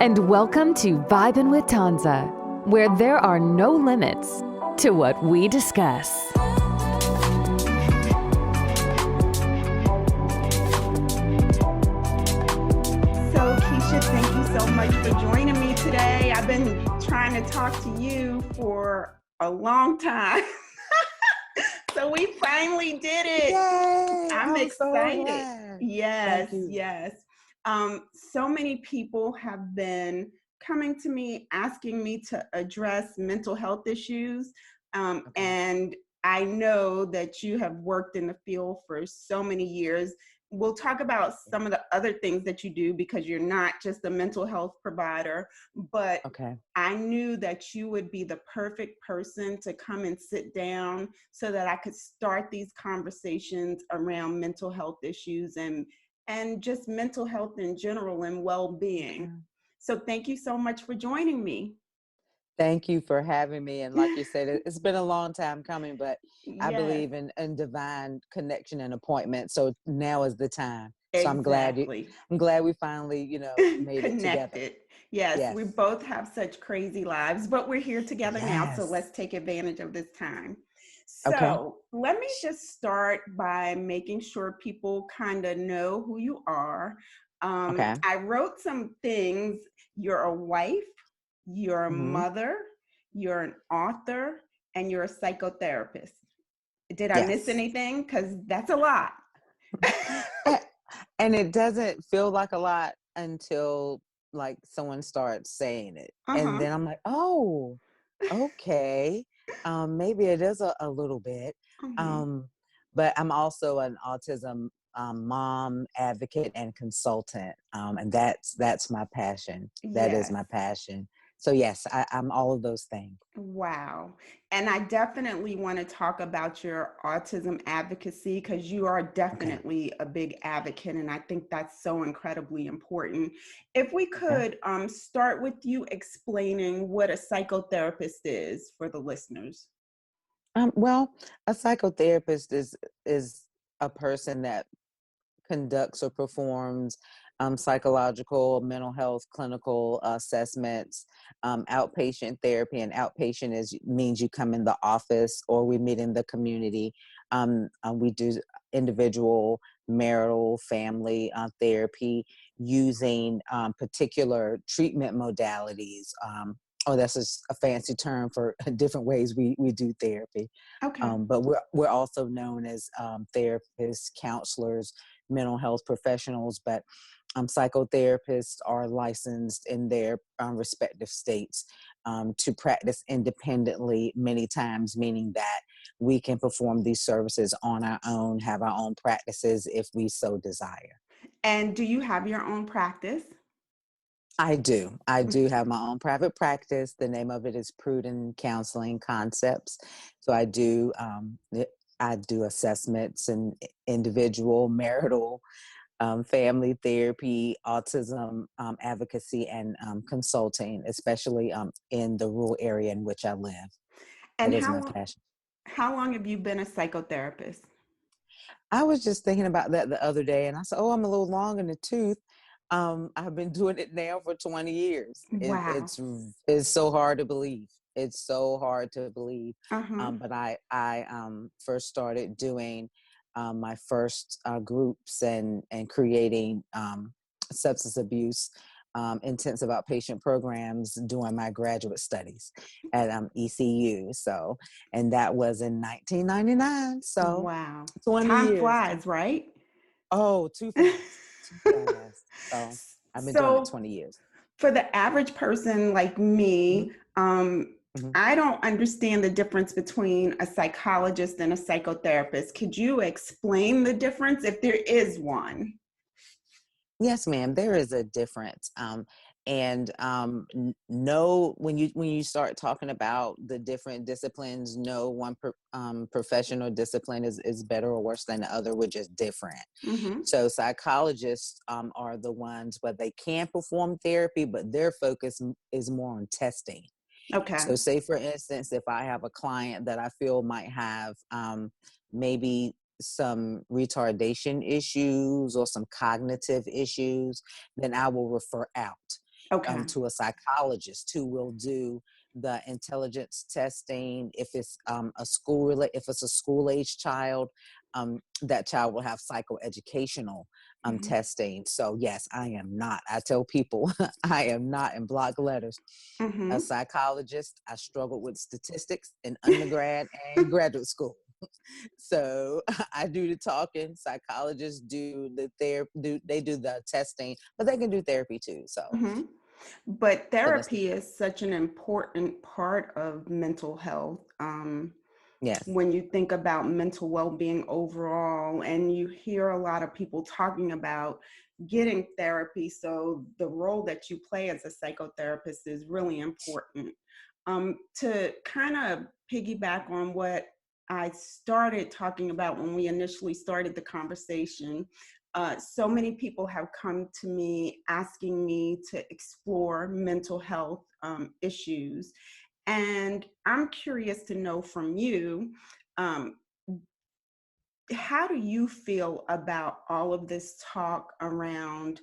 and welcome to Vibin with Tonza, where there are no limits to what we discuss. So, Keisha, thank you so much for joining me today. I've been trying to talk to you for a long time. So we finally did it. Yay! I'm excited. So Yes, Thank you. yes. So many people have been coming to me asking me to address mental health issues. And I know that you have worked in the field for so many years. We'll talk about some of the other things that you do because you're not just a mental health provider, but I knew that you would be the perfect person to come and sit down so that I could start these conversations around mental health issues and just mental health in general and well-being. So thank you so much for joining me. Thank you for having me. And like you said, it's been a long time coming, but I Yes. believe in divine connection and appointment. So now is the time. So Exactly. I'm glad we finally, made it together. Yes, we both have such crazy lives, but we're here together now. So Yes. let's take advantage of this time. Okay. So let me just start by making sure people kind of know who you are. I wrote some things. You're a wife, you're a mother, you're an author, and you're a psychotherapist. Did I miss anything? Because that's a lot. And it doesn't feel like a lot until like someone starts saying it. And then I'm like, oh, okay. Maybe it is a little bit. But I'm also an autism mom, advocate, and consultant. And that's my passion. That is my passion. So yes, I'm all of those things. Wow. And I definitely want to talk about your autism advocacy because you are definitely a big advocate. And I think that's so incredibly important. If we could start with you explaining what a psychotherapist is for the listeners. Well, a psychotherapist is a person that conducts or performs psychological, mental health, clinical assessments, outpatient therapy. And outpatient means you come in the office or we meet in the community. We do individual, marital, family therapy using particular treatment modalities. That's just a fancy term for different ways we do therapy. But we're also known as therapists, counselors, mental health professionals, but psychotherapists are licensed in their respective states to practice independently many times, meaning that we can perform these services on our own, have our own practices if we so desire. And do you have your own practice? I do. I do have my own private practice. The name of it is Pruden Counseling Concepts. So I do assessments and individual, marital, family therapy, autism advocacy, and consulting, especially in the rural area in which I live. And that is my passion. How long have you been a psychotherapist? I was just thinking about that the other day, and I said, "Oh, I'm a little long in the tooth." I've been doing it now for 20 years. Wow. It's so hard to believe. It's so hard to believe. But I first started doing my first groups and creating substance abuse intensive outpatient programs during my graduate studies at ECU. So, and that was in 1999. So, wow, 20 time years. flies, right? Oh, too fast. Too fast. So I've been doing it 20 years. For the average person like me, I don't understand the difference between a psychologist and a psychotherapist. Could you explain the difference if there is one? Yes, ma'am. There is a difference. No, when you start talking about the different disciplines, no one professional discipline is better or worse than the other. We're just different. So psychologists are the ones where they can perform therapy, but their focus is more on testing. So say, for instance, if I have a client that I feel might have maybe some retardation issues or some cognitive issues, then I will refer out. Okay. to a psychologist who will do the intelligence testing. If it's if it's a school age child, that child will have psychoeducational Mhm. testing. So yes, I am not. I tell people I am not, in block letters, a Mhm. psychologist. I struggled with statistics in undergrad and graduate school. So I do the talking. Psychologists do the therapy. They do the testing, but they can do therapy too. Mhm. But So that's therapy is such an important part of mental health. yes, When you think about mental well-being overall, and you hear a lot of people talking about getting therapy, so the role that you play as a psychotherapist is really important. To kind of piggyback on what I started talking about when we initially started the conversation, so many people have come to me asking me to explore mental health issues. And I'm curious to know from you, um, how do you feel about all of this talk around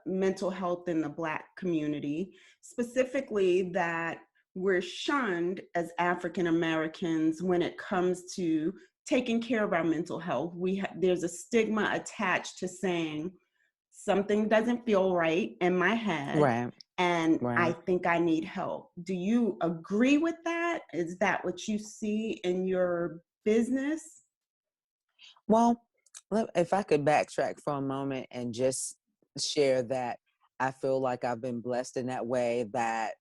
mental health in the Black community, specifically that we're shunned as African Americans when it comes to taking care of our mental health? There's a stigma attached to saying something doesn't feel right in my head, right, and I right. think I need help. Do you agree with that? Is that what you see in your business? Well, if I could backtrack for a moment and just share that I feel like I've been blessed in that way, that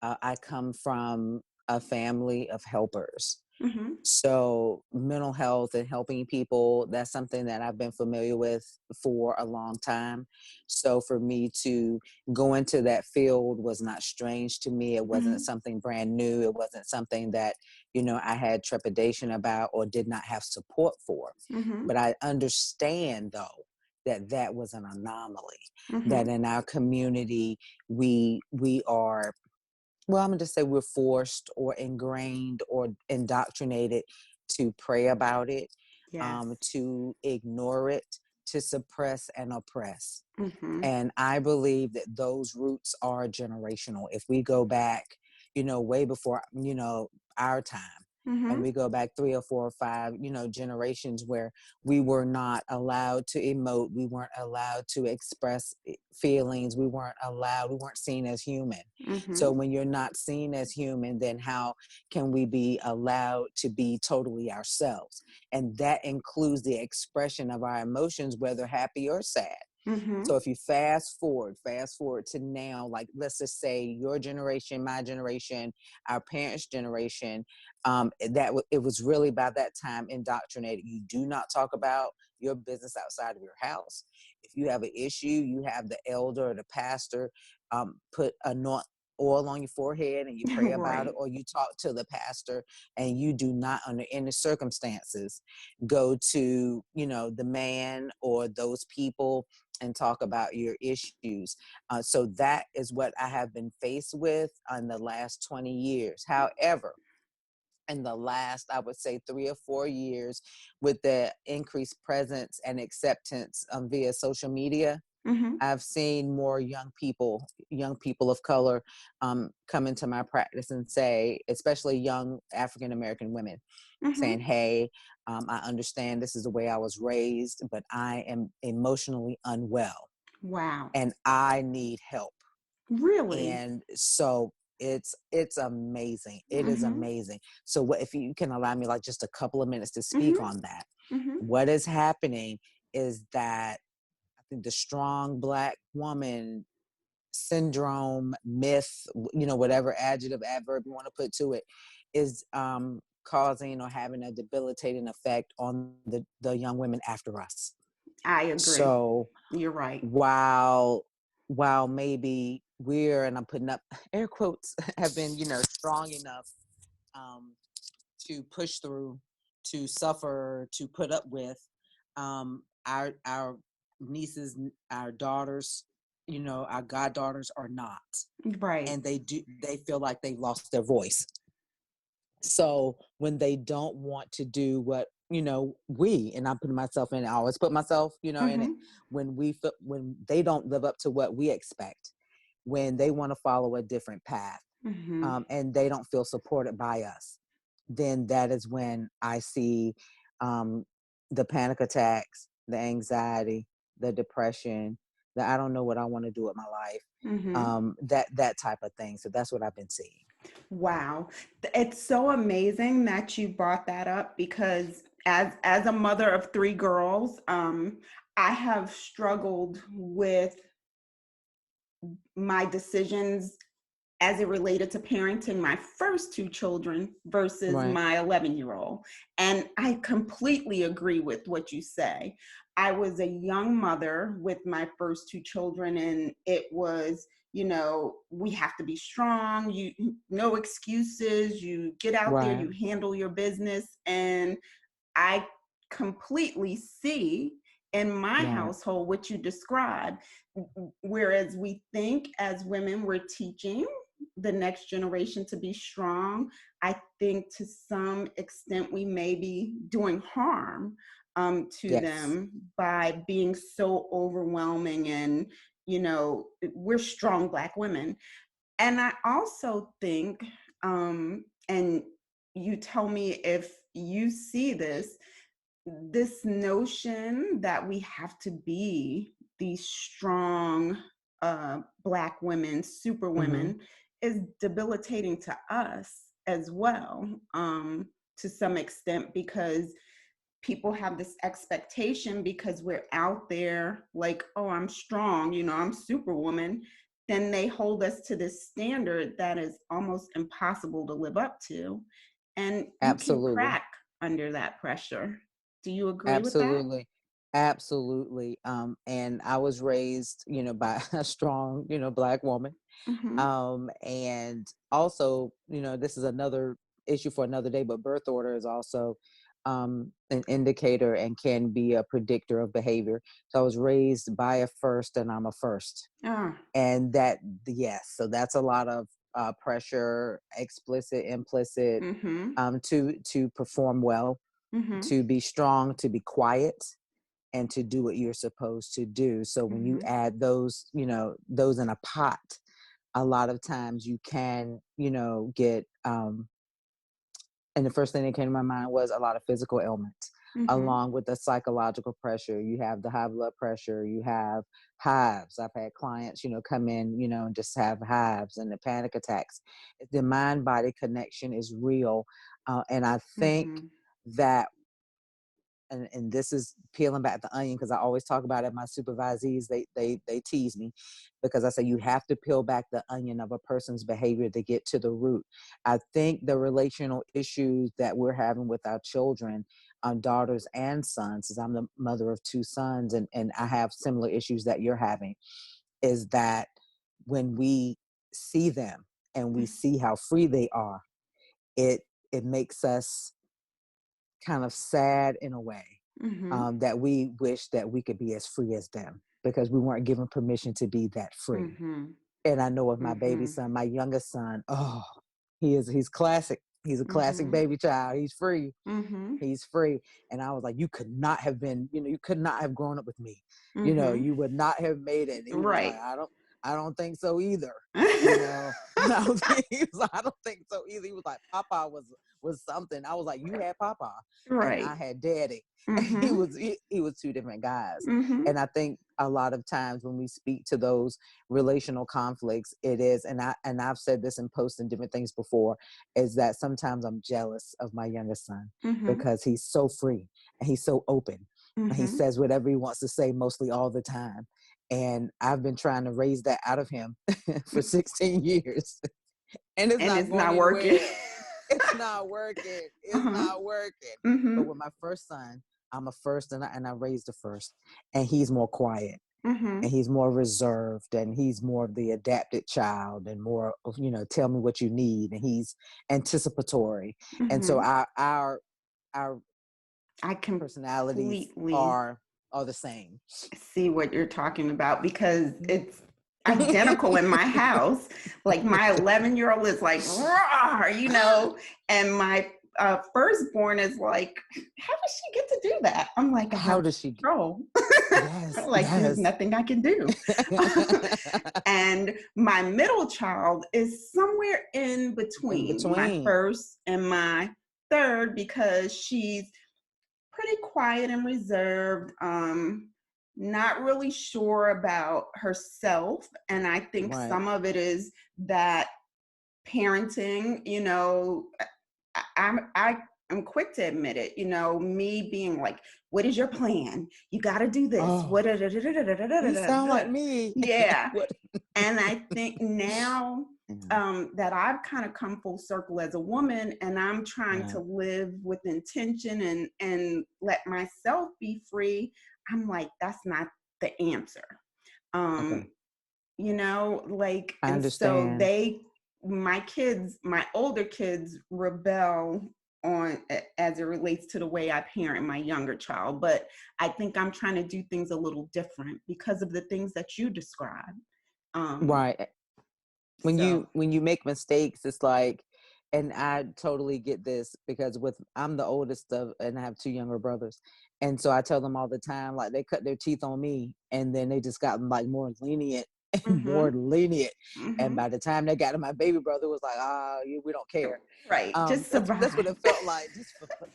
I come from a family of helpers. Mm-hmm. So mental health and helping people, that's something that I've been familiar with for a long time. So for me to go into that field was not strange to me. It wasn't Mm-hmm. something brand new. It wasn't something that, I had trepidation about or did not have support for. Mm-hmm. But I understand though that that was an anomaly, Mm-hmm. that in our community we are, well, I'm going to say we're forced or ingrained or indoctrinated to pray about it, Yes. to ignore it, to suppress and oppress. Mm-hmm. And I believe that those roots are generational. If we go back, way before, our time, and Mm-hmm. we go back 3 or 4 or 5, generations where we were not allowed to emote, we weren't allowed to express feelings, we weren't seen as human. Mm-hmm. So when you're not seen as human, then how can we be allowed to be totally ourselves? And that includes the expression of our emotions, whether happy or sad. Mm-hmm. So if you fast forward to now, like let's just say your generation, my generation, our parents' generation, it was really by that time indoctrinated. You do not talk about your business outside of your house. If you have an issue, you have the elder or the pastor put anoint oil on your forehead and you pray about it, Right. or you talk to the pastor, and you do not under any circumstances go to the man or those people and talk about your issues. So that is what I have been faced with in the last 20 years. However, in the last, I would say 3 or 4 years, with the increased presence and acceptance via social media, Mm-hmm. I've seen more young people of color, come into my practice and say, especially young African American women, Mm-hmm. saying, "Hey, I understand this is the way I was raised, but I am emotionally unwell Wow. and I need help." Really? And so it's amazing. It is Mm-hmm. amazing. So what, if you can allow me like just a couple of minutes to speak Mm-hmm. on that? Mm-hmm. What is happening is that I think the strong Black woman syndrome, myth, whatever adjective, adverb you want to put to it, is causing or having a debilitating effect on the young women after us. I agree. So You're right. while maybe we're, and I'm putting up air quotes, have been strong enough um, to push through, to suffer, to put up with, our nieces, our daughters, our goddaughters are not, Right. and they feel like they lost their voice. So when they don't want to do what we, and I'm putting myself in, I always put myself in it, Mm-hmm. when they don't live up to what we expect, when they want to follow a different path, and they don't feel supported by us, then that is when I see the panic attacks, the anxiety, the depression, the I don't know what I want to do with my life, that type of thing. So that's what I've been seeing. Wow. It's so amazing that you brought that up, because as a mother of 3 girls, I have struggled with my decisions as it related to parenting my first 2 children versus Right. my 11-year-old. And I completely agree with what you say. I was a young mother with my first 2 children, and it was, we have to be strong, no excuses, you get out there, Right. you handle your business. And I completely see in my Right. household what you described. Whereas we think as women, we're teaching the next generation to be strong, I think to some extent we may be doing harm to Yes. them by being so overwhelming. And, we're strong Black women. And I also think, and you tell me if you see this notion that we have to be these strong Black women, super women, is debilitating to us as well, to some extent, because people have this expectation, because we're out there like, oh, I'm strong, I'm superwoman. Then they hold us to this standard that is almost impossible to live up to. And you can Absolutely. crack under that pressure. Do you agree with that? Absolutely. Absolutely. And I was raised, by a strong, Black woman. And also, this is another issue for another day, but birth order is also an indicator and can be a predictor of behavior. So I was raised by a first, and I'm a first. And that, yes, so that's a lot of pressure, explicit, implicit, to perform well, to be strong, to be quiet, and to do what you're supposed to do. So when you add those, those in a pot, a lot of times you can, get, and the first thing that came to my mind was a lot of physical ailments, along with the psychological pressure. You have the high blood pressure, you have hives. I've had clients, come in, and just have hives and the panic attacks. The mind-body connection is real. And I think that, and this is peeling back the onion, because I always talk about it. My supervisees, they tease me, because I say you have to peel back the onion of a person's behavior to get to the root. I think the relational issues that we're having with our children, daughters and sons, as I'm the mother of 2 sons, and I have similar issues that you're having, is that when we see them and we see how free they are, it makes us kind of sad in a way, that we wish that we could be as free as them, because we weren't given permission to be that free. And I know of my baby son, my youngest son, oh, he's classic. He's a classic baby child. He's free. He's free. And I was like, you could not have been, you could not have grown up with me. You would not have made it. And he was like, I don't think so either. I don't think so either. He was like, Papa was something. I was like, you had Papa, and I had Daddy. He was 2 different guys. And I think a lot of times when we speak to those relational conflicts, it is, and I've said this in posts and different things before, is that sometimes I'm jealous of my youngest son, because he's so free and he's so open. And he says whatever he wants to say mostly all the time. And I've been trying to raise that out of him for 16 years. And it's not working. It's not working. It's not working. But with my first son, I'm a first, and I raised a first. And he's more quiet. And he's more reserved. And he's more of the adapted child, and more of, tell me what you need. And he's anticipatory. And so our personalities are the same. See what you're talking about, because it's identical in my house. Like my 11-year-old is like, "Rawr," and my firstborn is like, how does she get to do that? I'm like, how does she control? Yes, Like there's yes. nothing I can do. And my middle child is somewhere in In between my between. first and my third, because she's pretty quiet and reserved, not really sure about herself. And I think Right. some of it is that parenting, I'm quick to admit it, me being like, what is your plan? You got to do this. Oh, you sound like me. Yeah. What? And I think now Yeah. that I've kind of come full circle as a woman, and I'm trying Yeah. to live with intention and let myself be free, I'm like, that's not the answer. Okay. Like, I and so understand. my older kids rebel as it relates to the way I parent my younger child. But I think I'm trying to do things a little different because of the things that you described. Right. When So, you make mistakes, it's like, and I totally get this because I'm the oldest of, and I have two younger brothers, and so I tell them all the time, like they cut their teeth on me, and then they just gotten like more lenient and more mm-hmm, lenient, and mm-hmm, by the time they got to my baby brother, it was like, we don't care. right, just That's what survive. it felt like,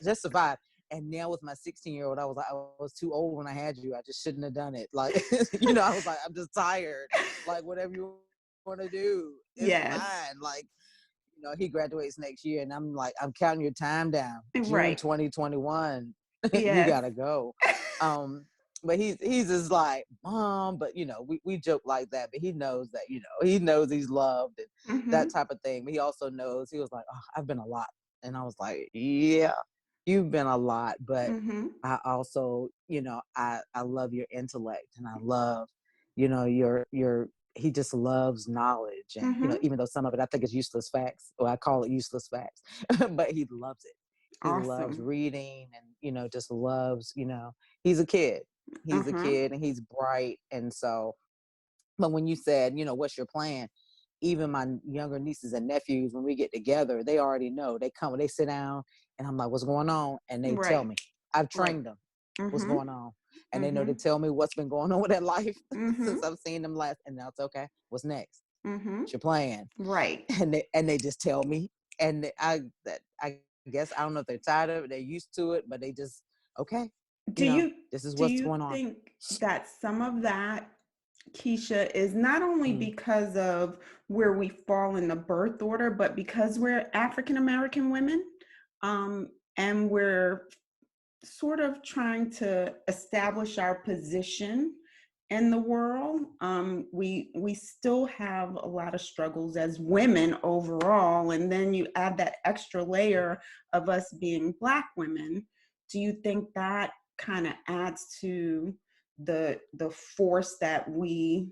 just survive. And now with my 16-year-old, I was like, I was too old when I had you. I just shouldn't have done it. Like, I was like, I'm just tired. Like, whatever you want to do, it's Yes, fine. Like, he graduates next year, and I'm like, I'm counting your time down. June right, 2021, you yes, gotta go. But he's just like, Mom, but we joke like that, but he knows that, he knows he's loved and mm-hmm, that type of thing. But he also knows, he was like, oh, I've been a lot. And I was like, yeah, you've been a lot, but mm-hmm, I also, I love your intellect, and I love, your he just loves knowledge. And mm-hmm. even though some of it I think is useless facts, or I call it useless facts, but he loves it. He loves Awesome. reading, and just loves, he's a kid. He's a Uh-huh. kid, and he's bright. And so, but when you said, what's your plan, even my younger nieces and nephews, when we get together, they already know. They sit down, and I'm like, what's going on? And they tell Right. me. I've Right. trained them what's Mm-hmm. going on. And they know to Mm-hmm. tell me what's been going on with their life Mm-hmm. since I've seen them last. And now it's okay. What's next? Mm-hmm. What's your plan? Right. And they just tell me. And I guess, I don't know if they're tired of it, they're used to it, but they just, okay, Do you this is do what's you going on. think that some of that, Keisha, is not only Mm. because of where we fall in the birth order, but because we're African American women, and we're sort of trying to establish our position in the world. We still have a lot of struggles as women overall, and then you add that extra layer of us being Black women. Do you think that kind of adds to the force that we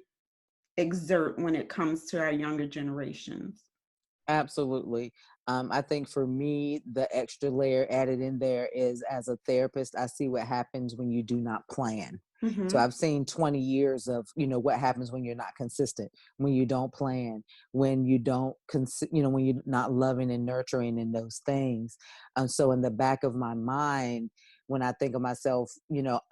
exert when it comes to our younger generations? Absolutely. I think for me, the extra layer added in there is, as a therapist, I see what happens when you do not plan. So Mm-hmm. I've seen 20 years of, what happens when you're not consistent, when you don't plan, when you don't, when you're not loving and nurturing in those things. So in the back of my mind, when I think of myself,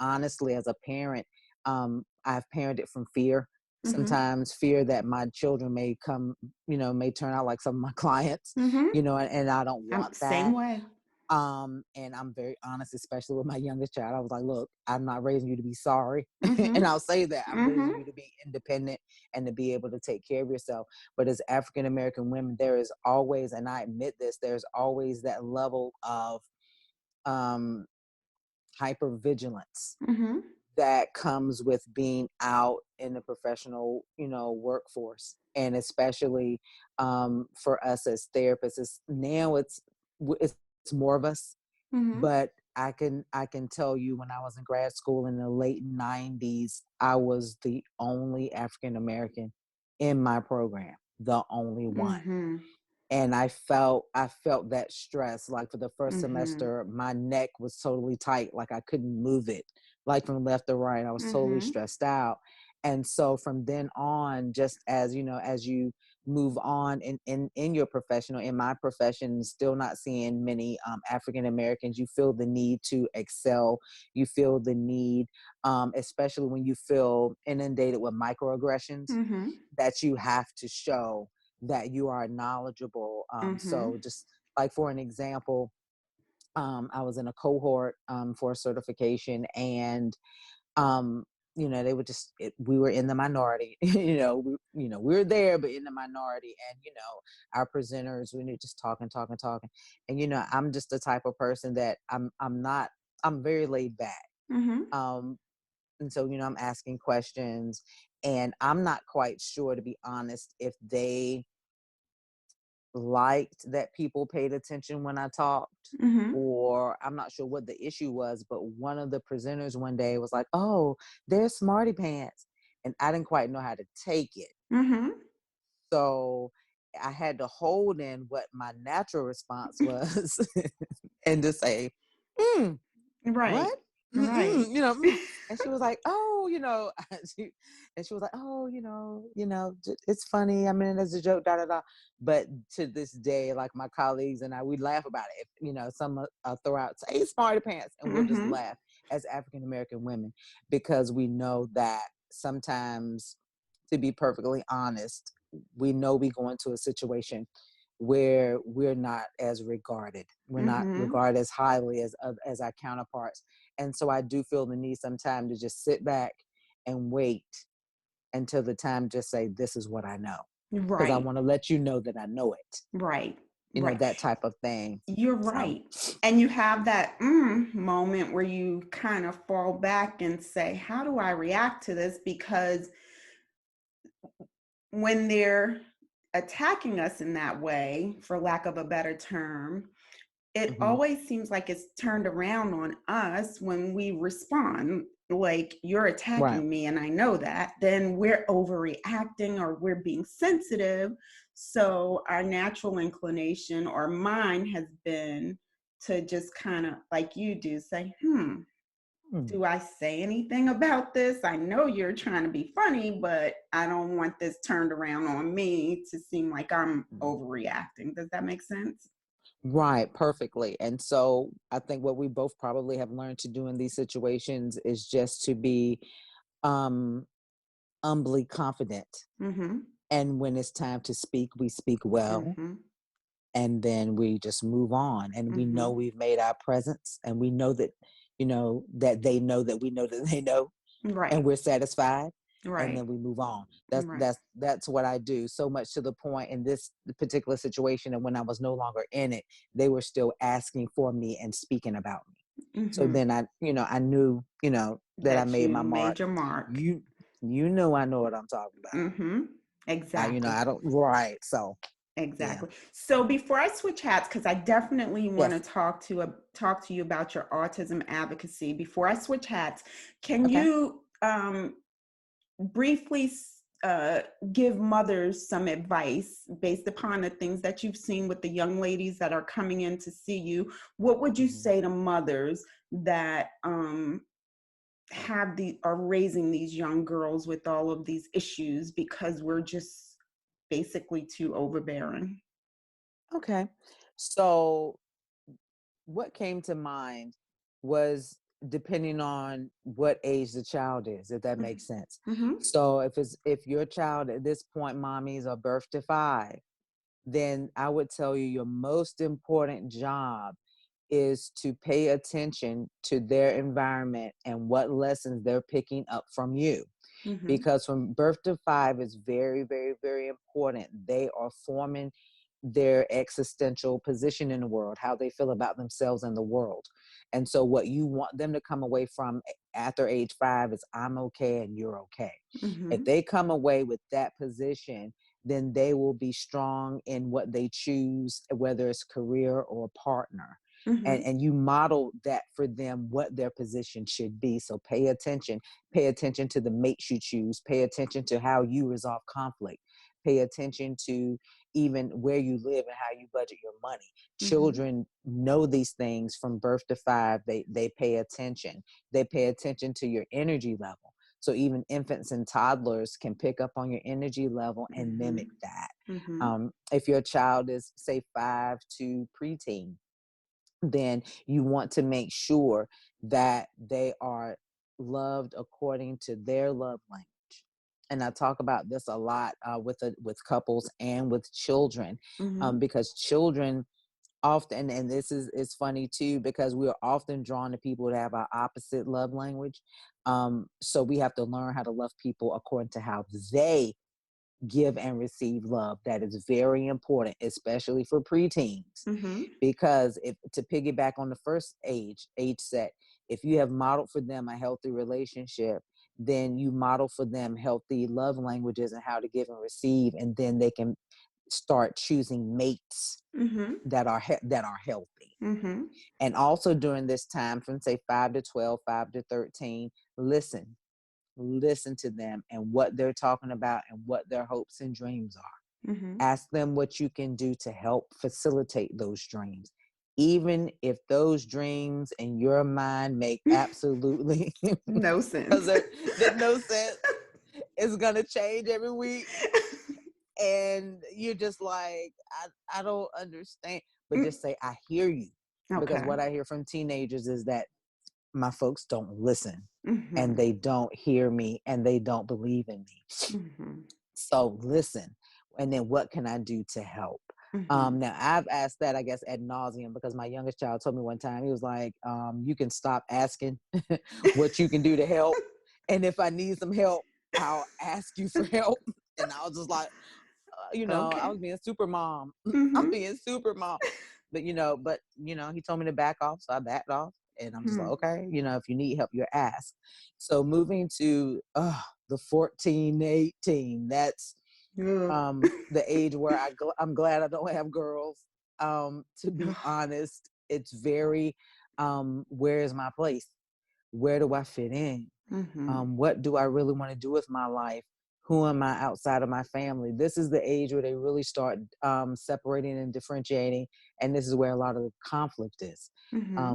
honestly, as a parent, I've parented from fear. Mm-hmm. Sometimes fear that my children may come, may turn out like some of my clients, Mm-hmm. and I don't I'm want same that. way. And I'm very honest, especially with my youngest child. I was like, look, I'm not raising you to be sorry. Mm-hmm. And I'll say that I'm Mm-hmm. raising you to be independent and to be able to take care of yourself. But as African American women, there is always, and I admit this, there's always that level of um, hypervigilance Mm-hmm. that comes with being out in the professional, workforce. And especially for us as therapists, it's more of us. Mm-hmm. But I can tell you, when I was in grad school in the late 90s, I was the only African American in my program, the only one. Mm-hmm. And I felt that stress. Like, for the first Mm-hmm. semester, my neck was totally tight, like I couldn't move it, like from left to right. I was totally Mm-hmm. stressed out. And so from then on, just as as you move on in your professional, in my profession, still not seeing many African Americans, you feel the need to excel. You feel the need, especially when you feel inundated with microaggressions, Mm-hmm. that you have to show that you are knowledgeable. Mm-hmm. So just like for an example, I was in a cohort for a certification, and they would we were in the minority. We were there, but in the minority, and our presenters, we were just talking, and I'm just the type of person that I'm very laid back. Mm-hmm. And so I'm asking questions, and I'm not quite sure, to be honest, if they liked that people paid attention when I talked, Mm-hmm. or I'm not sure what the issue was, but one of the presenters one day was like, "Oh, they're smarty pants." And I didn't quite know how to take it. Mm-hmm. So I had to hold in what my natural response was and just say, "Hmm, Right. what?" Right. And she was like, "Oh, she, and she was like, "Oh, it's funny. I mean, it's a joke, da da da." But to this day, like my colleagues and I, we laugh about it. Some throw out, "Say smarty pants," and we'll just Mm-hmm. laugh as African American women, because we know that sometimes, to be perfectly honest, we know we go into a situation where we're not as regarded. We're not Mm-hmm. regarded as highly as our counterparts. And so I do feel the need sometimes to just sit back and wait until the time, just say, "This is what I know." Because I Right. want to let you know that I know it. Right. Right. That type of thing. You're So, right. And you have that moment where you kind of fall back and say, how do I react to this? Because when they're attacking us in that way, for lack of a better term, it mhm, always seems like it's turned around on us when we respond. Like, you're right. attacking me and I know that, then we're overreacting or we're being sensitive. So our natural inclination, or mine, has been to just kind of, like you do, say, Mm, do I say anything about this? I know you're trying to be funny, but I don't want this turned around on me to seem like I'm mm. overreacting. Does that make sense? Right, perfectly. And so I think what we both probably have learned to do in these situations is just to be um humbly confident. Mm-hmm. And when it's time to speak, we speak well, Mm-hmm. and then we just move on. And we know Mm-hmm. we've made our presence, and we know that, that they know that we know that they know, and Right. we're satisfied, and Right. then we move on. That's Right. that's that's what I do, so much to the point in this particular situation, and when I was no longer in it, they were still asking for me and speaking about me. So Mm-hmm. then I knew, that I That made you my mark. made your mark. You know I know what I'm talking about. Mm-hmm. Exactly. I don't, right. So yeah. Exactly. So before I switch hats, because I definitely want to Yes. talk to you about your autism advocacy. Before I switch hats, can Okay. you briefly give mothers some advice based upon the things that you've seen with the young ladies that are coming in to see you? What would you Mhm. say to mothers that are raising these young girls with all of these issues because we're just basically too overbearing? Okay. So what came to mind was, depending on what age the child is, if that makes sense. Mm-hmm. So if your child at this point, mommies, are birth to 5, then I would tell you your most important job is to pay attention to their environment and what lessons they're picking up from you. Mm-hmm. Because from birth to 5 is very, very, very important. They are forming their existential position in the world, how they feel about themselves and the world. And so what you want them to come away from after age 5 is, "I'm okay and you're okay." If Mm-hmm. they come away with that position, then they will be strong in what they choose, whether it's career or partner. Mm-hmm. And you model that for them, what their position should be. So pay attention. Pay attention to the mates you choose. Pay attention to how you resolve conflict. Pay attention to even where you live and how you budget your money. Mm-hmm. Children know these things from birth to 5. They pay attention. They pay attention to your energy level. So even infants and toddlers can pick up on your energy level and mimic that. If your child is, say, 5 to preteen, then you want to make sure that they are loved according to their love language. And I talk about this a lot with couples and with children, because children often, and this is funny too, because we are often drawn to people that have our opposite love language. So we have to learn how to love people according to how they give and receive love. That is very important, especially for preteens, because to piggyback on the first age set, if you have modeled for them a healthy relationship, then you model for them healthy love languages and how to give and receive, and then they can start choosing mates that are healthy. And also during this time, from say 5 to 12, 5 to 13, listen to them and what they're talking about and what their hopes and dreams are. Ask them what you can do to help facilitate those dreams, even if those dreams in your mind make absolutely no sense. There's no sense. It's gonna change every week, and you're just like, I don't understand. But just say, I hear you. Because what I hear from teenagers is that my folks don't listen, and they don't hear me, and they don't believe in me. So listen, and then what can I do to help? Now I've asked that, I guess, ad nauseum, because my youngest child told me one time, he was like, you can stop asking what you can do to help, and if I need some help, I'll ask you for help. And I was just like, I was being super mom. I'm being super mom. But he told me to back off, so I backed off. And I'm just like, okay, if you need help, you ask. So moving to the 14, 18, that's the age where I'm glad I don't have girls. To be honest, it's very, where is my place? Where do I fit in? What do I really want to do with my life? Who am I outside of my family? This is the age where they really start separating and differentiating. And this is where a lot of the conflict is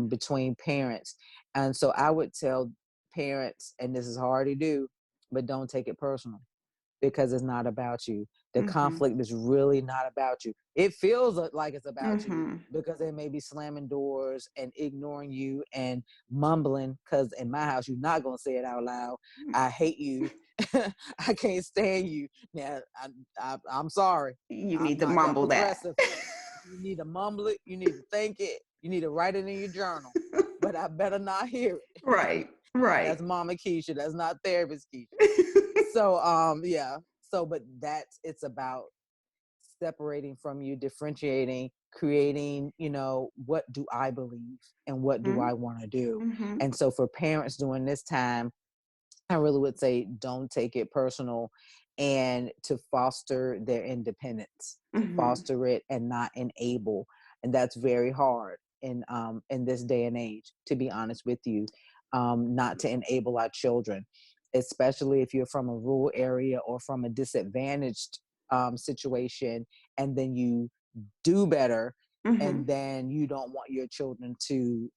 between parents. And so I would tell parents, and this is hard to do, but don't take it personal, because it's not about you. The conflict is really not about you. It feels like it's about you, because they may be slamming doors and ignoring you and mumbling, because in my house, you're not going to say it out loud. I hate you. I can't stand you. Now, I'm sorry. You I'm need to not mumble that. You need to mumble it. You need to think it. You need to write it in your journal. But I better not hear it. Right. That's Mama Keisha. That's not Therapist Keisha. So, but it's about separating from you, differentiating, creating, what do I believe and what do I want to do? And so for parents during this time, I really would say, don't take it personal, and to foster their independence, to foster it and not enable. And that's very hard in this day and age, to be honest with you, not to enable our children, especially if you're from a rural area or from a disadvantaged situation, and then you do better, and then you don't want your children to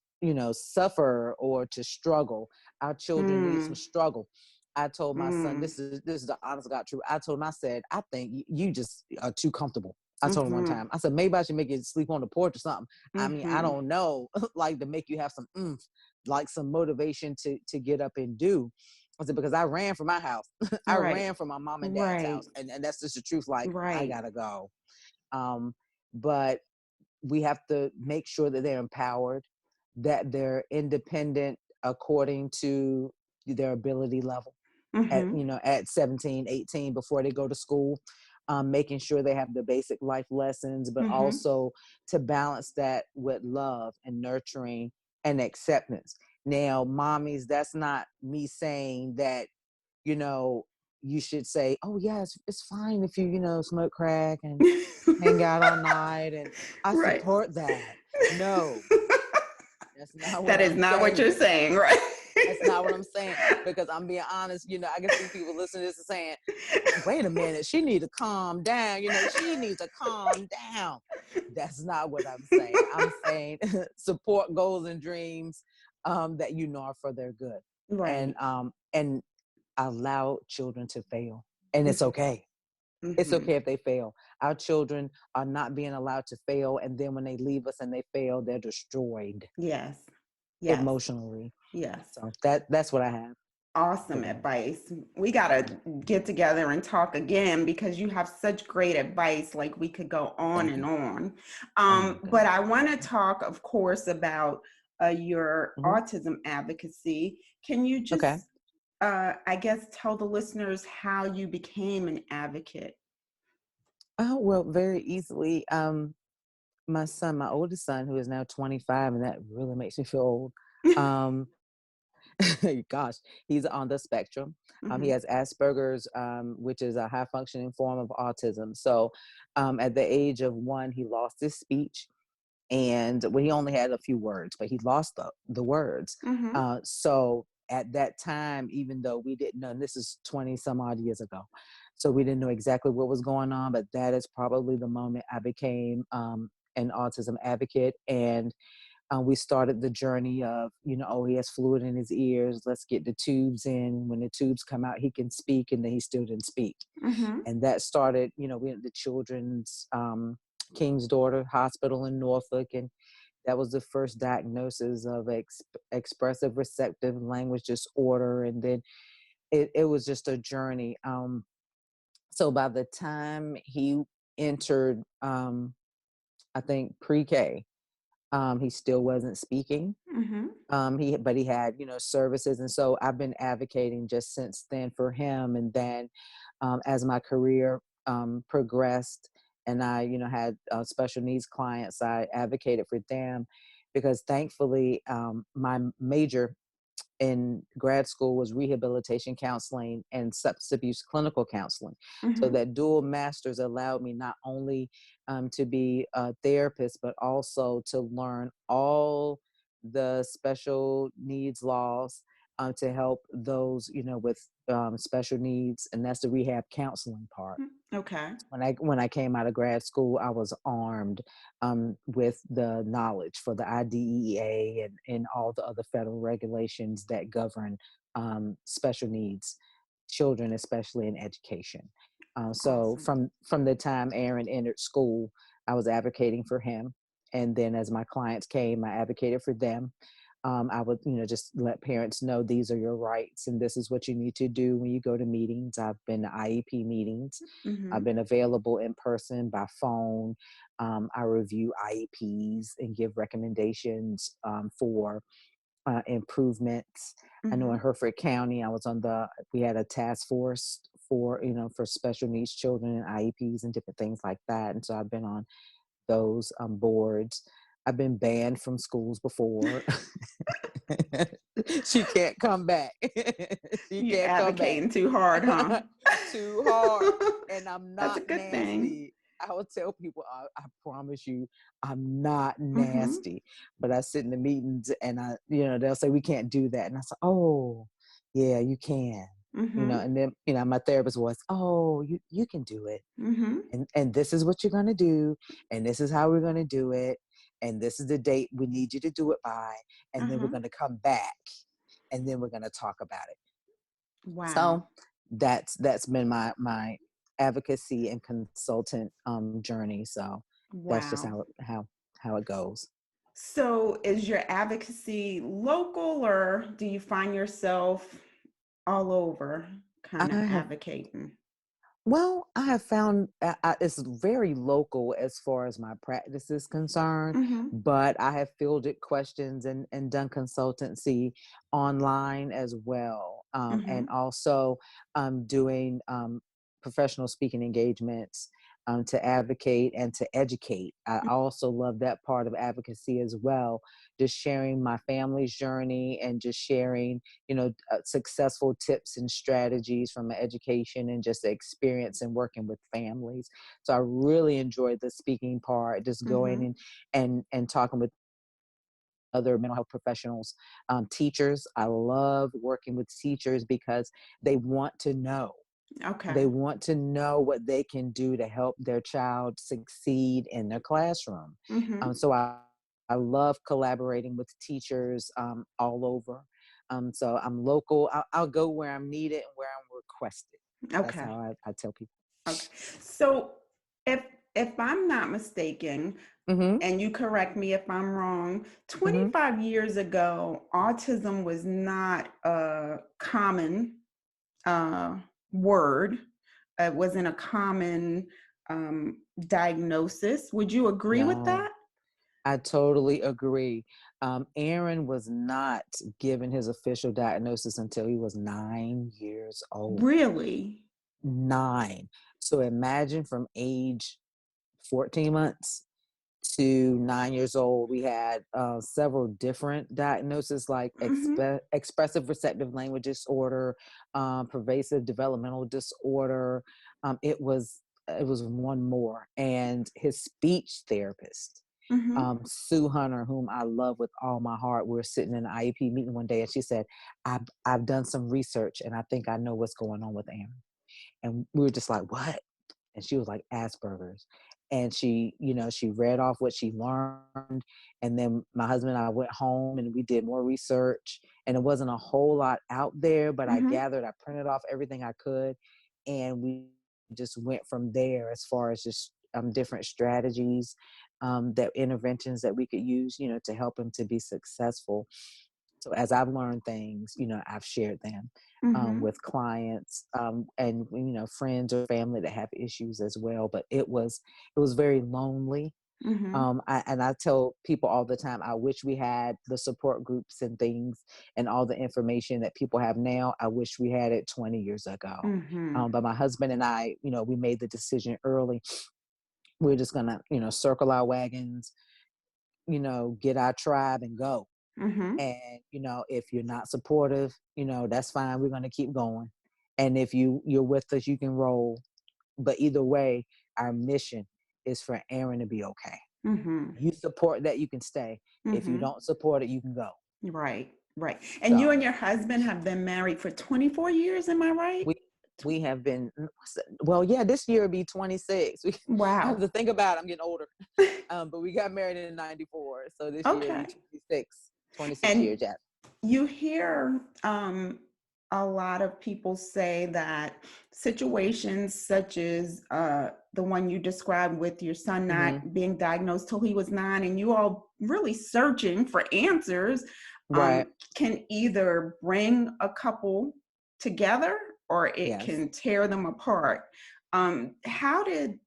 suffer or to struggle. Our children need some struggle. I told my son, this is the honest God truth. I told him, I said, I think you just are too comfortable. I told him one time, I said, maybe I should make you sleep on the porch or something. I mean, I don't know, like, to make you have some oomph, like some motivation to get up and do. I said, because I ran from my house. I ran from my mom and dad's house. And that's just the truth. Like, I gotta go. But we have to make sure that they're empowered, that they're independent according to their ability level at 17, 18, before they go to school, making sure they have the basic life lessons, but also to balance that with love and nurturing and acceptance. Now, mommies, that's not me saying that, you should say, oh yeah, it's fine if you, smoke crack and hang out all night, and I support that. No, that's not what That is I'm not what saying. you're saying, right? That's not what I'm saying, because I'm being honest. I can see people listening to this and saying, wait a minute, she needs to calm down. She needs to calm down. That's not what I'm saying. I'm saying support goals and dreams that are for their good. And allow children to fail, and it's Mhm. okay. It's Mhm. okay if they fail. Our children are not being allowed to fail, and then when they leave us and they fail, they're destroyed Yes. Yes. emotionally. Yes. So that's what I have for Awesome them. advice. We got to get together and talk again because you have such great advice. Like we could go on Thank and you. on. Oh my But goodness. I want to talk, of course, about your Hmm. autism advocacy. Can you Okay. just, I guess, tell the listeners how you became an advocate? Oh, well, very easily. My son, my oldest son, who is now 25, and that really makes me feel old. Um, Gosh, he's on the spectrum. He Hmm. has Asperger's, which is a high functioning form of autism. So, at the age of 1, he lost his speech, and well, he only had a few words, but he lost the words. Hmm. So at that time, even though we didn't know, and this is 20 some odd years ago, so we didn't know exactly what was going on, but that is probably the moment I became an autism advocate. And we started the journey of, oh, he has fluid in his ears. Let's get the tubes in. When the tubes come out, he can speak, and then he still didn't speak. Hmm. And that started, we went to Children's King's Daughter Hospital in Norfolk, and that was the first diagnosis of expressive receptive language disorder. And then it was just a journey. So by the time he entered, I think pre-K, he still wasn't speaking. Hmm. But he had, services. And so I've been advocating just since then for him. And then as my career progressed, and I, had special needs clients, I advocated for them because thankfully my major in grad school was rehabilitation counseling and substance abuse clinical counseling. So Hmm. that dual masters allowed me not only to be a therapist, but also to learn all the special needs laws to help those, with special needs. And that's the rehab counseling part. Okay. When I came out of grad school, I was armed with the knowledge for the IDEA and all the other federal regulations that govern special needs children, especially in education. So Awesome. from the time Aaron entered school, I was advocating for him, and then as my clients came, I advocated for them. I would, just let parents know these are your rights and this is what you need to do when you go to meetings. I've been to IEP meetings. I've Hmm. been available in person, by phone. I review IEPs and give recommendations for improvements. I know in Hmm. Hereford County, we had a task force for, for special needs children and IEPs and different things like that. And so I've been on those boards. I've been banned from schools before. She can't come back. She You can't come back. advocating too hard, huh? Too hard. And I'm That's a not good thing. nasty. I would tell people, I promise you, I'm not Hmm. nasty. But I sit in the meetings and they'll say, we can't do that. And I say, oh, yeah, you can. Hmm. And then, my therapist was, oh, you can do it. Hmm. And this is what you're going to do. And this is how we're going to do it. And this is the date we need you to do it by. And then we're Uh-huh. going to come back and then we're going to talk about it. Wow. So that's been my advocacy and consultant journey. So that's just Wow. how it goes. So is your advocacy local or do you find yourself all over kind of I have advocating? I have found it's very local as far as my practice is concerned, Mm-hmm. but I have fielded questions and done consultancy online as well, Mm-hmm. and also doing professional speaking engagements to advocate and to educate. I also love that part of advocacy as well, just sharing my family's journey and just sharing successful tips and strategies from my education and just the experience in working with families. So I really enjoyed the speaking part, just going Mm-hmm. in and talking with other mental health professionals, teachers. I love working with teachers because they want to know. Okay. They want to know what they can do to help their child succeed in their classroom. Mm-hmm. So I love collaborating with teachers all over. So I'm local. I'll go where I'm needed and where I'm requested. That's Okay. how I tell people. Okay. So if I'm not mistaken, Mm-hmm. and you correct me if I'm wrong, Mm-hmm. 25 years ago, autism was not a common word. It wasn't a common diagnosis. Would you agree with No, that? I totally agree. Aaron was not given his official diagnosis until he was 9 years old. Really? 9. So imagine from age 14 months to 9 years old, we had several different diagnoses like Mm-hmm. expressive receptive language disorder, pervasive developmental disorder. It was one more, and his speech therapist, Mm-hmm. Sue Hunter, whom I love with all my heart. We were sitting in an IEP meeting one day, and she said, "I've done some research, and I think I know what's going on with Aaron." And we were just like, "What?" And she was like, Asperger's. And she read off what she learned. And then my husband and I went home and we did more research. And it wasn't a whole lot out there, but I Mm-hmm. printed off everything I could. And we just went from there as far as just different strategies, that interventions that we could use, to help him to be successful. So as I've learned things, I've shared them Mm-hmm. with clients, and friends or family that have issues as well. But it was very lonely. Mm-hmm. I tell people all the time, I wish we had the support groups and things and all the information that people have now. I wish we had it 20 years ago. Mm-hmm. But my husband and I, we made the decision early. We're just gonna, circle our wagons, get our tribe and go. Mm-hmm. And if you're not supportive, that's fine, we're going to keep going. And if you're with us, you can roll. But either way, our mission is for Aaron to be okay. Mm-hmm. You support that, you can stay. If you Mm-hmm. don't support it, you can go. Right, right. And you So and your husband have been married for 24 years, am I right? we we have been, well, yeah, this year will be 26. I have Wow. to think about it. I'm getting older. But we got married in 94, so this year will be Okay. 26 And years. Yeah. you hear a lot of people say that situations such as the one you described with your son Hmm. not being diagnosed till he was 9, and you all really searching for answers, Right. can either bring a couple together or it Yes. can tear them apart. How did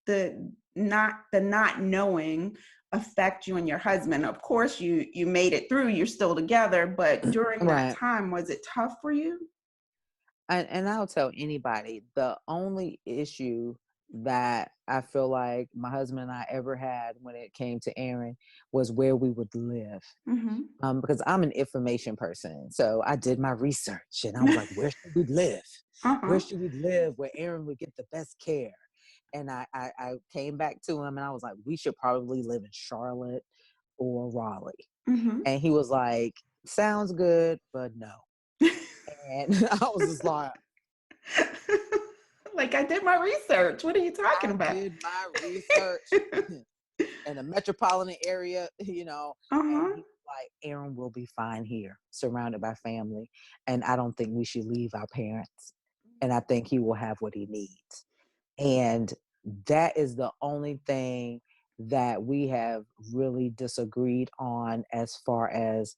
the not knowing affect you and your husband? Of course, you made it through. You're still together, but during that Right. time, was it tough for you? And I'll tell anybody, the only issue that I feel like my husband and I ever had when it came to Aaron was where we would live. Mm-hmm. Because I'm an information person. So I did my research and I was like, where should we live? Where Uh-huh. should we live where Aaron would get the best care? And I came back to him and I was like, we should probably live in Charlotte or Raleigh. Mm-hmm. And he was like, sounds good, but no. And I was just like, Like, I did my research. What are you talking I about? did my research in a metropolitan area, and Uh-huh. he was like, Aaron will be fine here, surrounded by family. And I don't think we should leave our parents. And I think he will have what he needs. And that is the only thing that we have really disagreed on as far as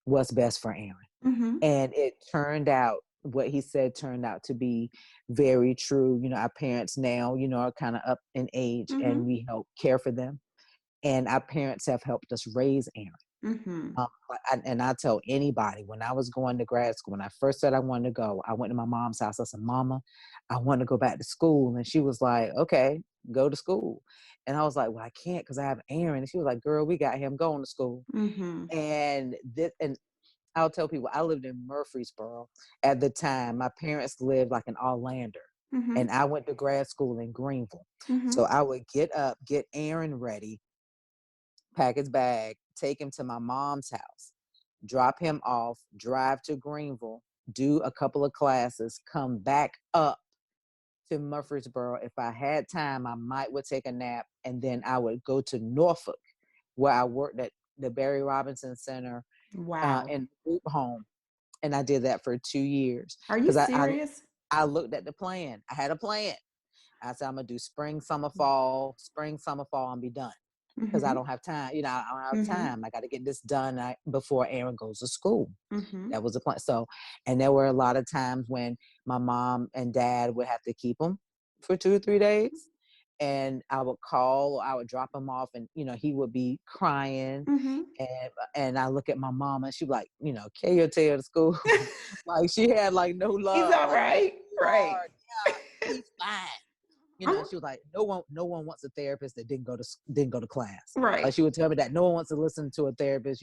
what's best for Aaron. Mm-hmm. And it turned out, what he said turned out to be very true. Our parents now, are kind of up in age Mm-hmm. and we help care for them. And our parents have helped us raise Aaron. Mm-hmm. And I tell anybody, when I was going to grad school, when I first said I wanted to go, I went to my mom's house. I said, Mama, I want to go back to school. And she was like, okay, go to school. And I was like, well, I can't because I have Aaron. And she was like, girl, we got him going to school. Mm-hmm. And I'll tell people, I lived in Murfreesboro at the time. My parents lived like in Orlando, Mm-hmm. and I went to grad school in Greenville. Mm-hmm. So I would get up, get Aaron ready, pack his bag, take him to my mom's house, drop him off, drive to Greenville, do a couple of classes, come back up to Murfreesboro. If I had time, I might would take a nap, and then I would go to Norfolk, where I worked at the Barry Robinson Center Wow. in group home. And I did that for 2 years Are you because serious? I looked at the plan. I had a plan. I said, I'm going to do spring, summer, fall, and be done. Because I Mm-hmm. don't have time. You know, I don't have Mm-hmm. time. I got to get this done before Aaron goes to school. Mm-hmm. That was the plan. So, and there were a lot of times when my mom and dad would have to keep him for 2 or 3 days. And I would call, or I would drop him off, and he would be crying. Mm-hmm. And I look at my mom, and she'd be like, carry your tail to school. Like she had like no He's love. all Like, right. Right. Lord, yeah, he's fine. She was like, no one wants a therapist that didn't go to class. Right. Like she would tell me that no one wants to listen to a therapist,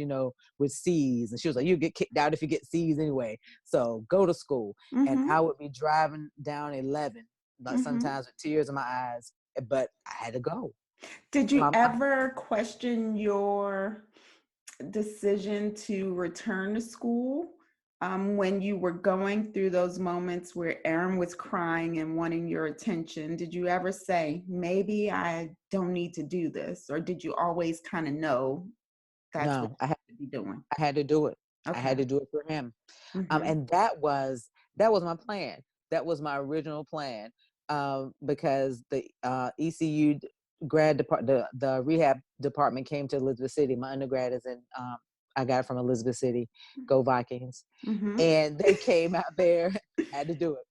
with C's. And she was like, you get kicked out if you get C's anyway. So go to school. And Mm-hmm. I would be driving down 11, like Mm-hmm. sometimes with tears in my eyes, but I had to go. Did you My, ever question your decision to return to school when you were going through those moments where Aaron was crying and wanting your attention? Did you ever say, maybe I don't need to do this? Or did you always kind of know that's what no, you should be doing? I had to do it. I Okay. had to do it for him. Mm-hmm. And that was my plan. That was my original plan. Because the ECU the rehab department came to Elizabeth City. My undergrad is in, I got it from Elizabeth City. Go Vikings. Mm-hmm. And they came out there, had to do it.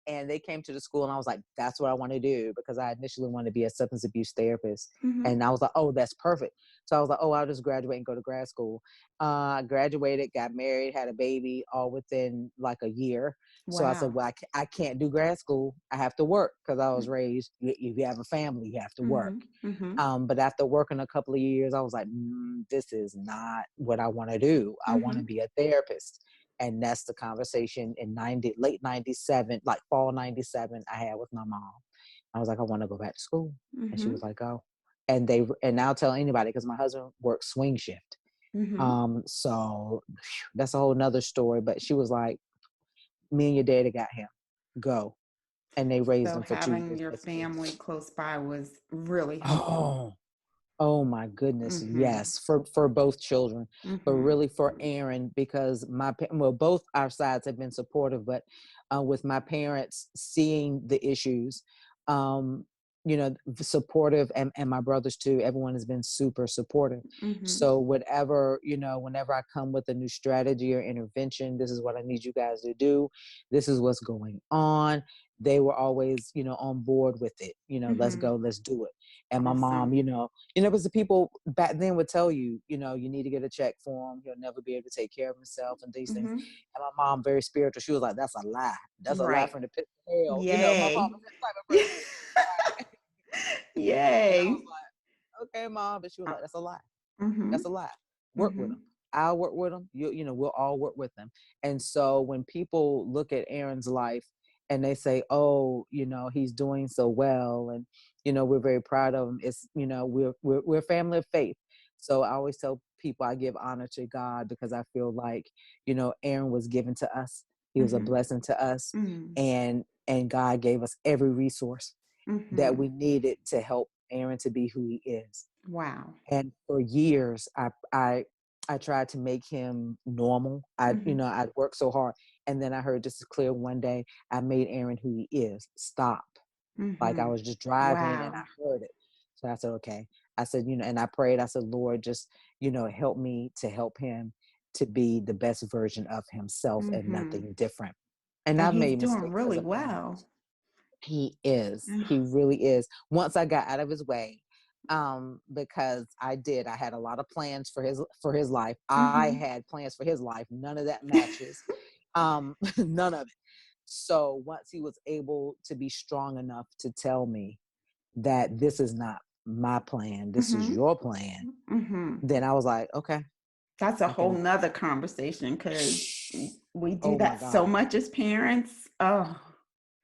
And they came to the school, and I was like, that's what I want to do, because I initially wanted to be a substance abuse therapist. Mm-hmm. And I was like, oh, that's perfect. So I was like, oh, I'll just graduate and go to grad school. I graduated, got married, had a baby, all within like a year. So I said, Wow. well, I can't do grad school. I have to work, because I was raised, if you have a family, you have to work. Mm-hmm. Mm-hmm. But after working a couple of years, I was like, this is not what I want to do. I want to Mm-hmm. be a therapist. And that's the conversation in late 97, like fall 97, I had with my mom. I was like, I want to go back to school. And she Mm-hmm. was like, oh. And I'll tell anybody, because my husband works swing shift. Mm-hmm. So that's a whole nother story. But she was like, me and your daddy got him. Go. And they raised So him for 2 having years, your basically. family close by was really helpful. Oh my goodness, Mm-hmm. yes, for both children, but Mm-hmm. really for Aaron, because both our sides have been supportive, but with my parents seeing the issues, um, supportive, and my brothers too. Everyone has been super supportive. Mm-hmm. So whenever I come with a new strategy or intervention, this is what I need you guys to do. This is what's going on. They were always, on board with it. Let's Mm-hmm. go, let's do it. And my mom, Awesome. because the people back then would tell you, you need to get a check for him. He'll never be able to take care of himself and these things. Mm-hmm. And my mom, very spiritual, she was like, that's a lie. That's a lie Right. from the pit of hell. My mom Yay. was that type of person. Right? And I was Yay. like, okay, mom. But she was like, that's a lie. Mm-hmm. That's a lie. Work with Mm-hmm. them. I'll work with them. We'll all work with them. And so when people look at Aaron's life and they say, oh, he's doing so well, and we're very proud of him. It's, we're a family of faith. So I always tell people I give honor to God, because I feel like, Aaron was given to us. He was a Mm-hmm. blessing to us, Mm-hmm. and God gave us every resource that Mm-hmm. we needed to help Aaron to be who he is. Wow. And for years, I tried to make him normal. Mm-hmm. I'd worked so hard, and then I heard just as clear one day, I made Aaron who he is. Stop. Like I Mm-hmm. was just driving and I Wow. heard it. So I said, okay. I said, and I prayed. I said, Lord, just help me to help him to be the best version of himself and Mm-hmm. nothing different. And And I've he's made doing mistakes as really a parent. well. He is. He really is. Once I got out of his way, because I had a lot of plans for his life. I Mm-hmm. had plans for his life. None of that matches. None of it. So once he was able to be strong enough to tell me that this is not my plan, this is Mm-hmm. your plan, Mm-hmm. then I was like, okay, That's a I whole can. nother conversation, because we do Oh my that so God. much as parents. Oh,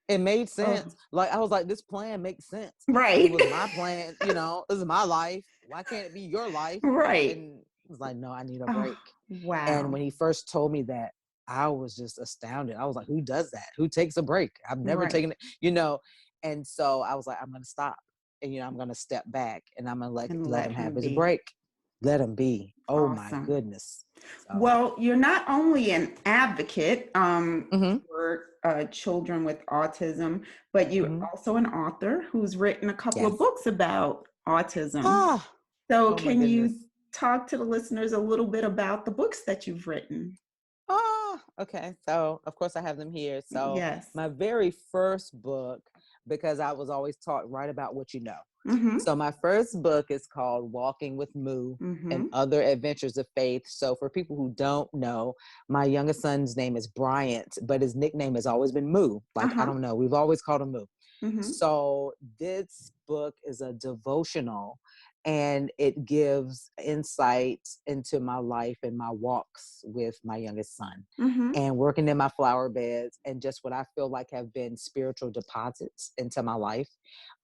It made oh, sense. Like I was like, this plan makes sense. It right. was my plan, this is my life. Why can't it be your life? Right. And it was like, no, I need a Oh, break. And wow. when he first told me that, I was just astounded. I was like, who does that? Who takes a break? I've never Right. taken it, And so I was like, I'm gonna stop, and I'm gonna step back, and I'm gonna And let let him have him his be. break. let them be. Oh my Awesome. goodness. So, Well, you're not only an advocate mhm, for children with autism, but you're mhm. also an author who's written a couple of Yes. books about autism. Ah, So, oh my can goodness. you talk to the listeners a little bit about the books that you've written? Oh, okay. So, of course, I have them here. So, Yes. my very first book, because I was always taught write about what you know. Mm-hmm. So, my first book is called Walking with Moo and Mm-hmm. Other Adventures of Faith. So, for people who don't know, my youngest son's name is Bryant, but his nickname has always been Moo. Like, I Uh-huh. don't know. We've always called him Moo. Mm-hmm. So, this book is a devotional and it gives insight into my life and my walks with my youngest son Mm-hmm. and working in my flower beds and just what I feel like have been spiritual deposits into my life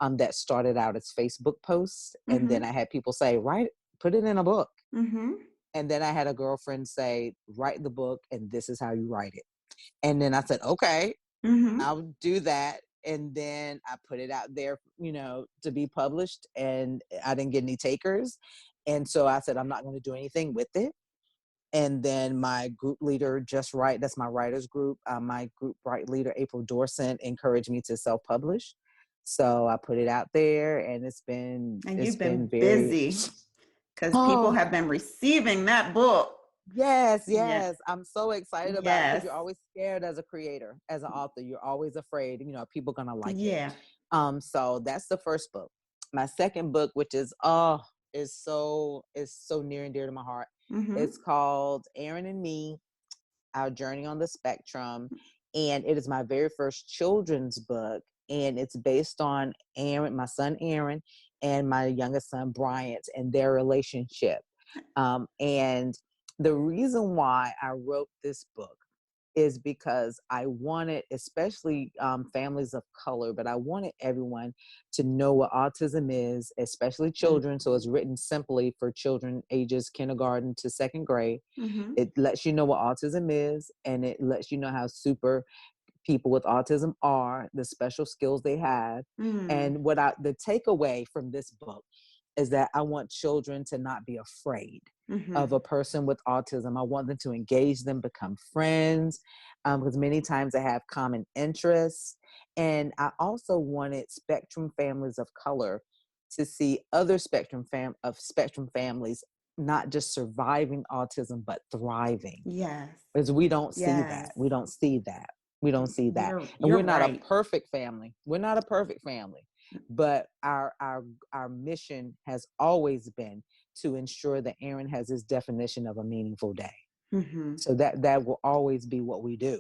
that started out as Facebook posts. And Mm-hmm. then I had people say, write, put it in a book. Mm-hmm. And then I had a girlfriend say, write the book and this is how you write it. And then I said, okay, Mm-hmm. I'll do that. And then I put it out there, to be published, and I didn't get any takers. And so I said, I'm not going to do anything with it. And then my group leader, Just Right, that's my writers group, my group right leader, April Dorset, encouraged me to self-publish. So I put it out there and it's been And it's you've been been very busy because people oh have been receiving that book. yes, Yeah. yes. I'm so excited about it because Yes. you're always scared as a creator, as an author. You're always afraid, are people gonna like it? Yeah. So that's the first book. My second book, which is so near and dear to my heart. Mm-hmm. It's called Aaron and Me, Our Journey on the Spectrum. And it is my very first children's book. And it's based on Aaron, my son Aaron, and my youngest son Bryant and their relationship. And the reason why I wrote this book is because I wanted, especially families of color, but I wanted everyone to know what autism is, especially children. So it's written simply for children ages kindergarten to second grade. Mm-hmm. It lets you know what autism is, and it lets you know how super people with autism are, the special skills they have. Mm. And the takeaway from this book is that I want children to not be afraid Mm-hmm. of a person with autism. I want them to engage them, become friends, because many times they have common interests. And I also wanted spectrum families of color to see other spectrum families not just surviving autism but thriving, Yes. because we don't see that. Yes. We don't see that. We don't see that. And You're we're not a right. perfect family. We're not a perfect family. But our mission has always been to ensure that Aaron has his definition of a meaningful day. Mm-hmm. So that will always be what we do.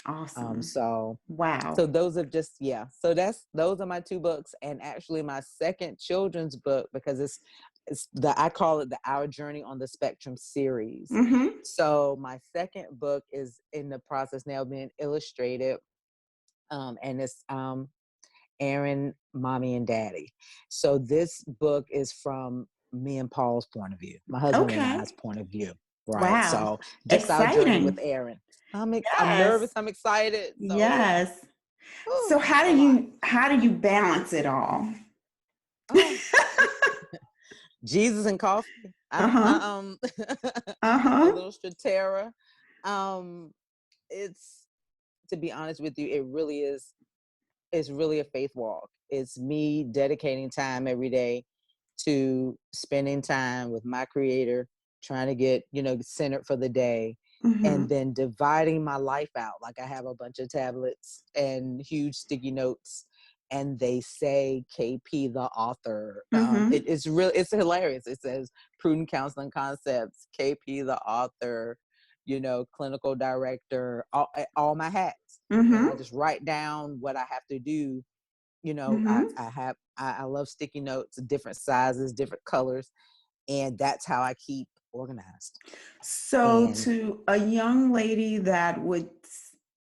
Awesome. So Wow. those are just, yeah. So those are my two books, and actually my second children's book, because I call it the Our Journey on the Spectrum series. Mm-hmm. So my second book is in the process now being illustrated, and it's Aaron, Mommy and Daddy. So this book is from me and Paul's point of view, my husband and Okay. I's point of view, right? Wow. So just our journey with Exciting. Aaron. I'm nervous. Yes. I'm excited. So Yes. whew, So it's a lot. how do you balance it all? Oh, Jesus and coffee. Uh-huh. A Uh-huh. little Stratera. Um, it's to be honest with you, it really is. It's really a faith walk. It's me dedicating time every day to spending time with my Creator, trying to get centered for the day, and Mm-hmm. then dividing my life out. Like I have a bunch of tablets and huge sticky notes, and they say KP the author. Mm-hmm. It's hilarious. It says Prudent Counseling Concepts, KP the author, clinical director, all my hats. And I Mm-hmm. just write down what I have to do. Mm-hmm. I love sticky notes, different sizes, different colors, and that's how I keep organized. So, And to a young lady that would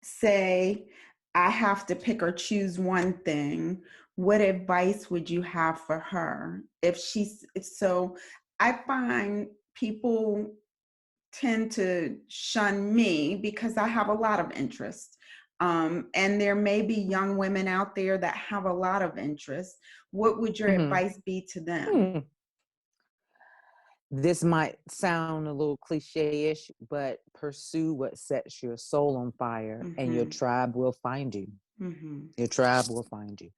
say, I have to pick or choose one thing, what advice would you have for her? So, I find people tend to shun me because I have a lot of interest. And there may be young women out there that have a lot of interest. What would your mhm. advice be to them? Hmm. this might sound a little cliche-ish, but pursue what sets your soul on fire, and your tribe will find you. Your tribe will find you.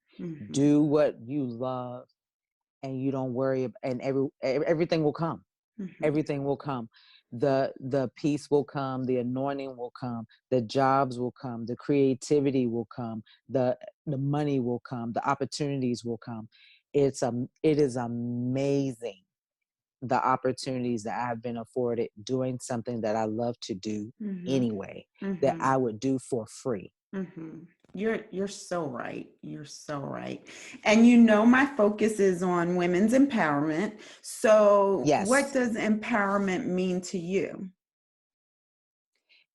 Do what you love, and you don't worry, and everything will come. Everything will come. The peace will come, the anointing will come, the jobs will come, the creativity will come, the money will come, the opportunities will come. It is amazing, the opportunities that I've been afforded doing something that I love to do anyway, that I would do for free. You're so right. You're so right. And you know, my focus is on women's empowerment. So Yes. what does empowerment mean to you?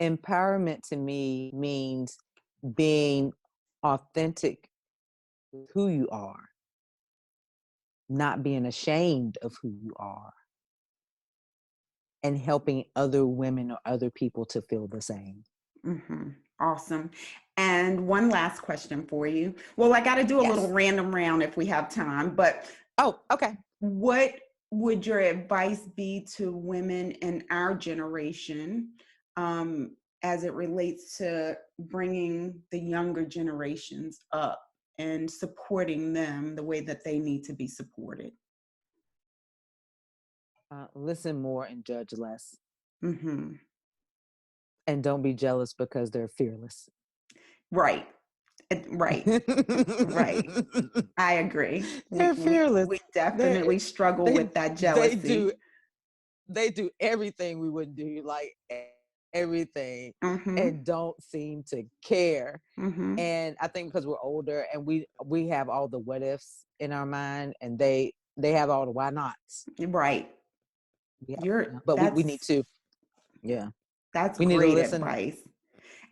Empowerment to me means being authentic with who you are, not being ashamed of who you are, and helping other women or other people to feel the same. Awesome. And one last question for you. Well, I got to do a little random round if we have time, but okay. What would your advice be to women in our generation as it relates to bringing the younger generations up and supporting them the way that they need to be supported? Listen more and judge less. And don't be jealous because they're fearless. Right. Right. I agree. They're fearless. We definitely struggle with that jealousy. They do everything we wouldn't do, like everything, and don't seem to care. And I think because we're older and we have all the what ifs in our mind, and they have all the why nots. Right. But we need to. Yeah. That's we great need to listen. Advice.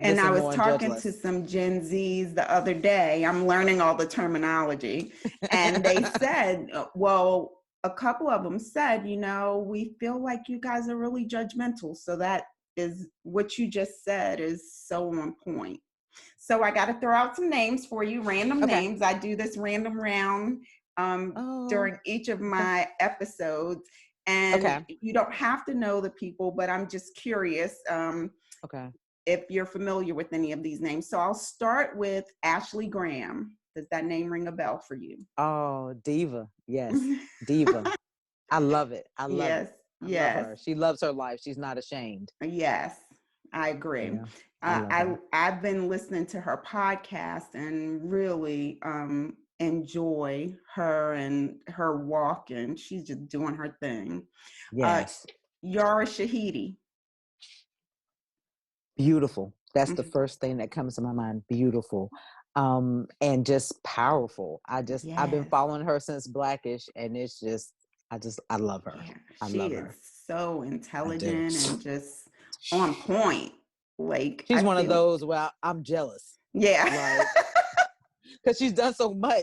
And I was talking to some Gen Zs the other day. I'm learning all the terminology. And they said, well, a couple of them said, you know, we feel like you guys are really judgmental. So that is what you just said is so on point. So I got to throw out some names for you, random names. I do this random round during each of my episodes. And you don't have to know the people, but I'm just curious. If you're familiar with any of these names. So I'll start with Ashley Graham. Does that name ring a bell for you? Oh, diva. Yes. Diva. I love it. I love it. I love her. She loves her life. She's not ashamed. Yes, I agree. Yeah, I've been listening to her podcast and really enjoy her and her walk, and she's just doing her thing. Yes. Yara Shahidi. Beautiful. That's the first thing that comes to my mind. Beautiful. And just powerful. I've been following her since Blackish, and it's just, I love her. Yeah, she is so intelligent and just on point. Like, she's one of those where I'm jealous. Yeah. Because she's done so much.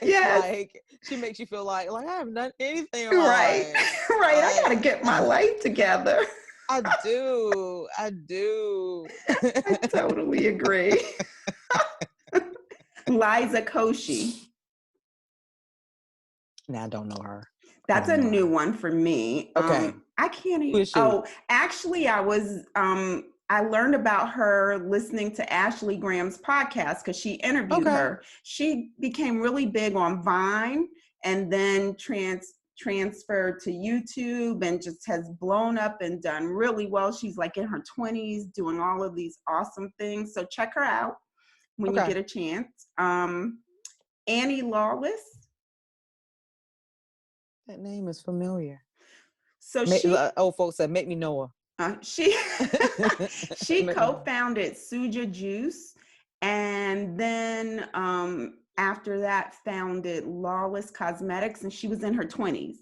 It's like, she makes you feel like I haven't done anything in my life. Right. I gotta get my life together. I do. I totally agree. Liza Koshy. Now I don't know her. That's a new one for me. Okay. I can't even. Oh, actually, I learned about her listening to Ashley Graham's podcast because she interviewed her. She became really big on Vine and then transferred to YouTube and just has blown up and done really well. She's like in her 20s doing all of these awesome things. So check her out when you get a chance. Annie Lawless. That name is familiar. So old folks said, make me know her. She co-founded Suja Juice, and then after that founded Lawless Cosmetics, and she was in her 20s.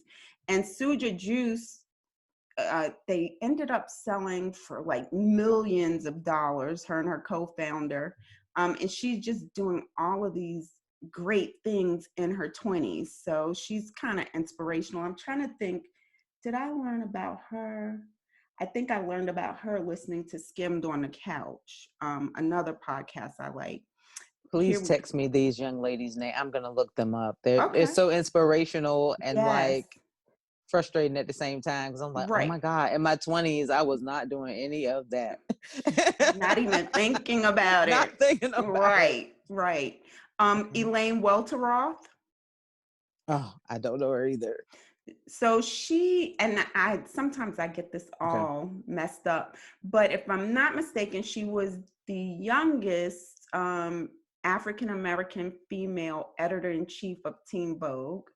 And Suja Juice, they ended up selling for like millions of dollars, her and her co-founder. And she's just doing all of these great things in her 20s. So she's kind of inspirational. I'm trying to think, did I learn about her? I think I learned about her listening to Skimmed on the Couch, another podcast I like. Please text me these young ladies' names. I'm going to look them up. They're so inspirational and like frustrating at the same time because I'm like, oh Right. my God, in my 20s, I was not doing any of that. Not even thinking about Not it. thinking about it. Right. Mhm. Elaine Welteroth. Oh, I don't know her either. So she, and I sometimes I get this Okay. all messed up, but if I'm not mistaken, she was the youngest African American female editor-in-chief of Teen Vogue.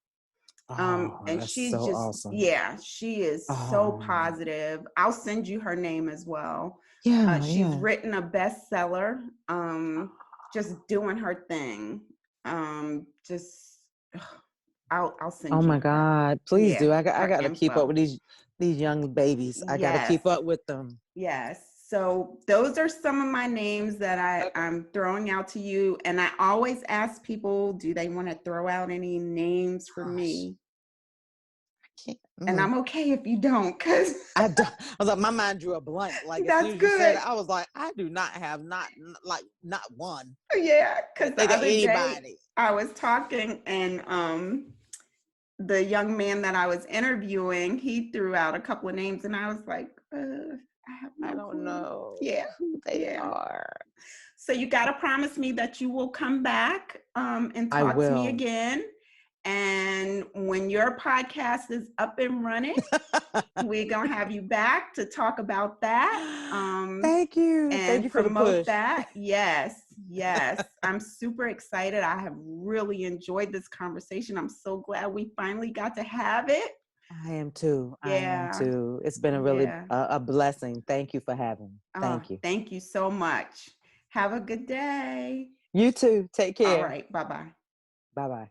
Oh, And that's she so just, awesome. yeah, she is so Oh, positive. I'll send you her name as well. yeah, She's yeah. written a bestseller, just doing her thing. Just, I'll send Oh you my God. Please yeah, do. I her got to keep up info. with these young babies. I got to Yes, keep up with them. yes. So those are some of my names that Okay. I'm throwing out to you. And I always ask people, do they want to throw out any names for Gosh. me? Can't, And I'm okay if you don't, because I don't, I was like, my mind drew a blank. Like as soon that's as you said good. it, I was like, I do not have not one. Yeah, because Can't the think of other day anybody. I was talking and the young man that I was interviewing, he threw out a couple of names and I was like, I have I no don't clue. know Yeah, who they yeah. are. So you got to promise me that you will come back and I talk to me will. again. And when your podcast is up and running, we're going to have you back to talk about that Thank you. Thank and you for the promote push. that. Yes, yes. I'm super excited. I have really enjoyed this conversation. I'm so glad we finally got to have it. I am too. I am Yeah, too. It's been a really yeah. a blessing. Thank you for having me. Oh, Thank you. thank you so much. Have a good day. You too. Take All care. right. Bye-bye. Bye bye.